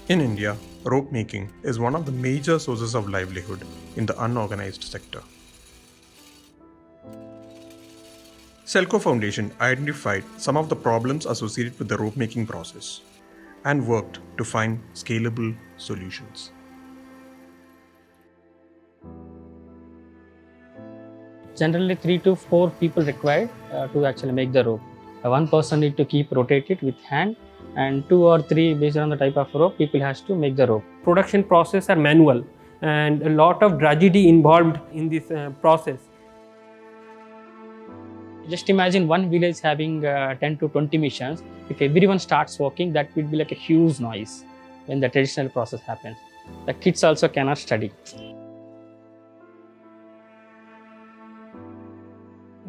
In India, rope making is one of the major sources of livelihood in the unorganized sector. Selco Foundation identified some of the problems associated with the rope making process and worked to find scalable solutions. Generally 3 to 4 people required to actually make the rope. One person need to keep rotate it with hand, and 2 or 3 based on the type of rope people has to make the rope. Production process are manual and a lot of tragedy involved in this process. Just imagine one village having 10 to 20 missions. If everyone starts working, that will be like a huge noise when the traditional process happens. The kids also cannot study.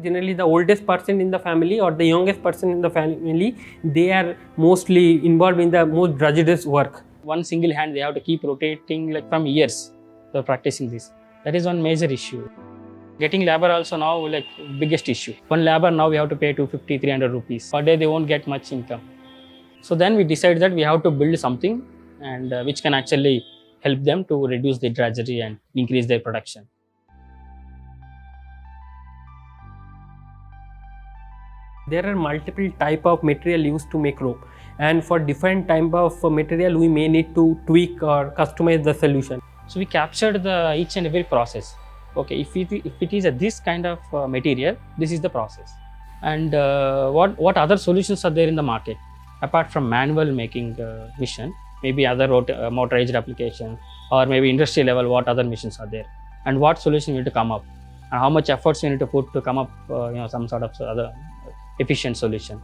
Generally the oldest person in the family or the youngest person in the family, they are mostly involved in the most drudgerous work. One single hand they have to keep rotating like from years. They're practicing this. That is one major issue. Getting labor also now like biggest issue. One labor now we have to pay 250, 300 rupees. Per day they won't get much income. So then we decided that we have to build something and which can actually help them to reduce the drudgery and increase their production. There are multiple type of material used to make rope, and for different type of material we may need to tweak or customize the solution. So we captured the each and every process. Okay, if it is this kind of material, this is the process. And what other solutions are there in the market apart from manual making mission? Maybe other motorized application, or maybe industry level. What other missions are there, and what solution we need to come up, and how much efforts we need to put to come up, some sort of other efficient solution.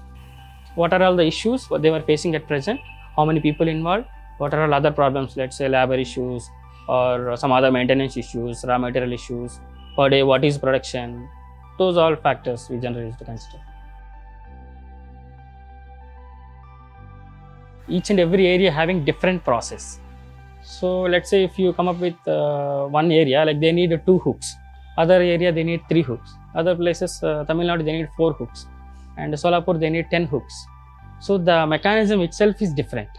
What are all the issues what they were facing at present? How many people involved? What are all other problems? Let's say labor issues or some other maintenance issues, raw material issues, per day what is production? Those all factors we generally used to consider. Each and every area having different process. So let's say if you come up with one area, like they need 2 hooks, other area they need 3 hooks, other places Tamil Nadu they need 4 hooks, and Solapur they need 10 hooks. So the mechanism itself is different.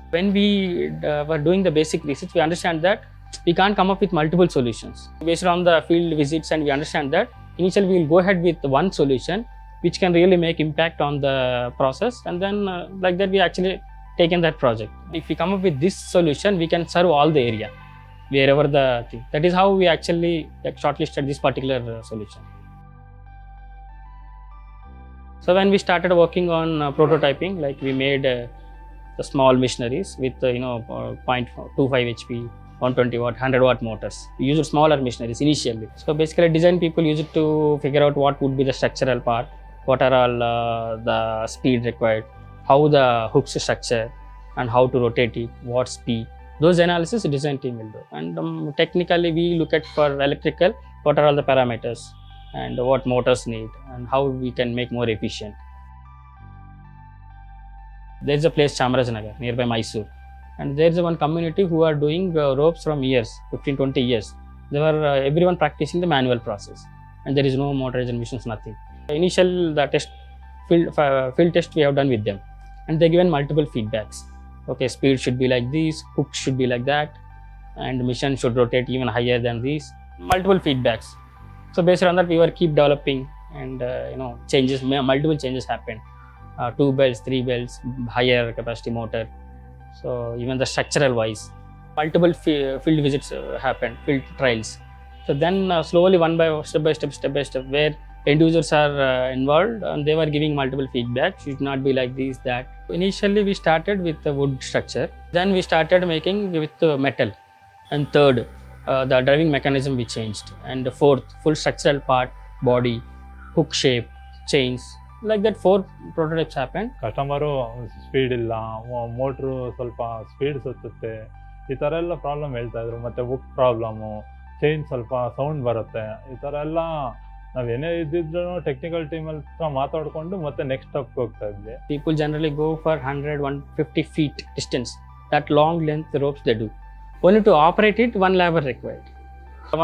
When we were doing the basic research, we understand that we can't come up with multiple solutions. Based on the field visits, and we understand that initially we will go ahead with one solution which can really make impact on the process, and then like that we actually taken that project. If we come up with this solution, we can serve all the area wherever the thing. That is how we actually shortlisted this particular solution. So when we started working on prototyping, like we made the small machineries with 0.25 HP, 120 watt, 100 watt motors. We used smaller machineries initially. So basically design people use it to figure out what would be the structural part, what are all the speed required, how the hooks structure and how to rotate it, what speed. Those analysis the design team will do. And technically we look at for electrical, what are all the parameters and what motors need and how we can make more efficient. There is a place Chamarajanagar nearby Mysore, and there is one community who are doing ropes from years, 15-20 years. They were everyone practicing the manual process, and there is no motorized missions, nothing. Initial the test field test we have done with them, and they given multiple feedbacks. Okay, speed should be like this, hooks should be like that, and mission should rotate even higher than this. Multiple feedbacks. So based on that, we were keep developing, and changes, multiple changes happened. 2 belts, 3 belts, higher capacity motor. So even the structural wise, multiple field visits happened, field trials. So then slowly step by step, where end users are involved, and they were giving multiple feedback. Should not be like this, that. Initially we started with the wood structure. Then we started making with metal. And third, the driving mechanism we changed. And the fourth, full structural part, body, hook shape, chains. Like that 4 prototypes happened. Customer speed ಇಲ್ಲ, motor ಸ್ವಲ್ಪ speed ಸುತ್ತುತ್ತೆ, ಈ ಥರ ಎಲ್ಲ problem ಹೇಳ್ತಾ ಇದ್ರು. ಮತ್ತು book problem, chain ಸ್ವಲ್ಪ sound ಬರುತ್ತೆ, ಈ ಥರ ಎಲ್ಲ ನಾವು ಏನೇ ಇದ್ದಿದ್ರು ಟೆಕ್ನಿಕಲ್ ಟೀಮ್ ಹತ್ರ ಮಾತಾಡಿಕೊಂಡು ಮತ್ತೆ ನೆಕ್ಸ್ಟ್ ಸ್ಟೆಪ್ಗೆ ಹೋಗ್ತಾ ಇದ್ವಿ. People generally go for 100-150 feet distance. That long length ropes they do. Only to operate it, one labor required.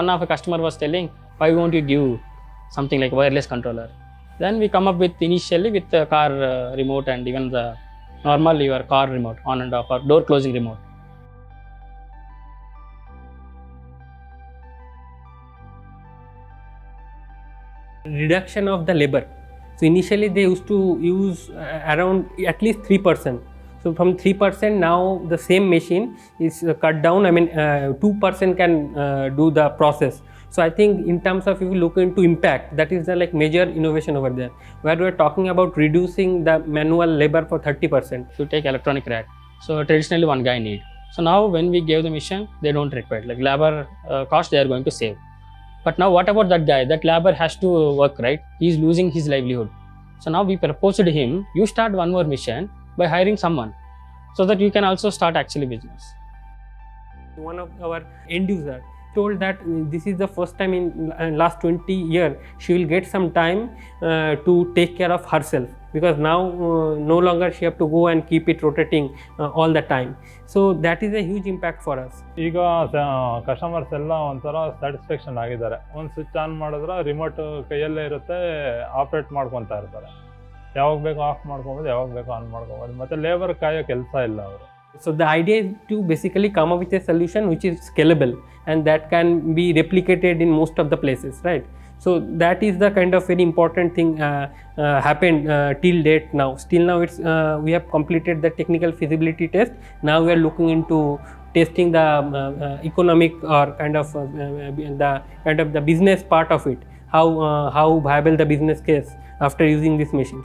One of a customer was telling, why won't you give something like wireless controller? Then we come up with initially with the car remote, and even the normal your car remote, on and off, or door closing remote. reduction of the labor. So initially they used to use around at least 3%. So from 3% now the same machine is cut down. I mean 2% can do the process. So I think in terms of if you look into impact, that is the like major innovation over there, where we are talking about reducing the manual labor for 30%. If you take electronic rack, so traditionally one guy need. So now when we gave the mission, they don't require like labor cost they are going to save. But now what about that guy? That labor has to work, right? He is losing his livelihood. So now we proposed to him, you start one more mission by hiring someone so that you can also start actually business. One of our end user told that this is the first time in last 20 years she will get some time to take care of herself, because now no longer she have to go and keep it rotating all the time. So that is a huge impact for us. ಈಗ customers ಎಲ್ಲ ಒಂಥರ satisfaction ಆಗಿದ್ದಾರೆ. ಒಂದು switch on ಮಾಡಿದ್ರೆ remote ಕೈಯಲ್ಲೇ ಇರುತ್ತೆ, operate ಮಾಡ್ಕೊತಾ ಇರ್ತಾರೆ. ಯಾವಾಗ ಬೇಕೋ ಆಫ್ ಮಾಡ್ಕೊಬೋದು, ಯಾವಾಗ ಬೇಕೋ ಆನ್ ಮಾಡ್ಕೊಬೋದು. ಮತ್ತು ಲೇಬರ್ ಕಾಯೋ ಕೆಲಸ ಇಲ್ಲ ಅವರು. So the idea is to basically come up with a solution which is scalable and that can be replicated in most of the places, right? So that is the kind of very important thing happened till date now. Still now it's we have completed the technical feasibility test. Now we are looking into testing the economic or kind of the business part of it. How viable the business case after using this machine.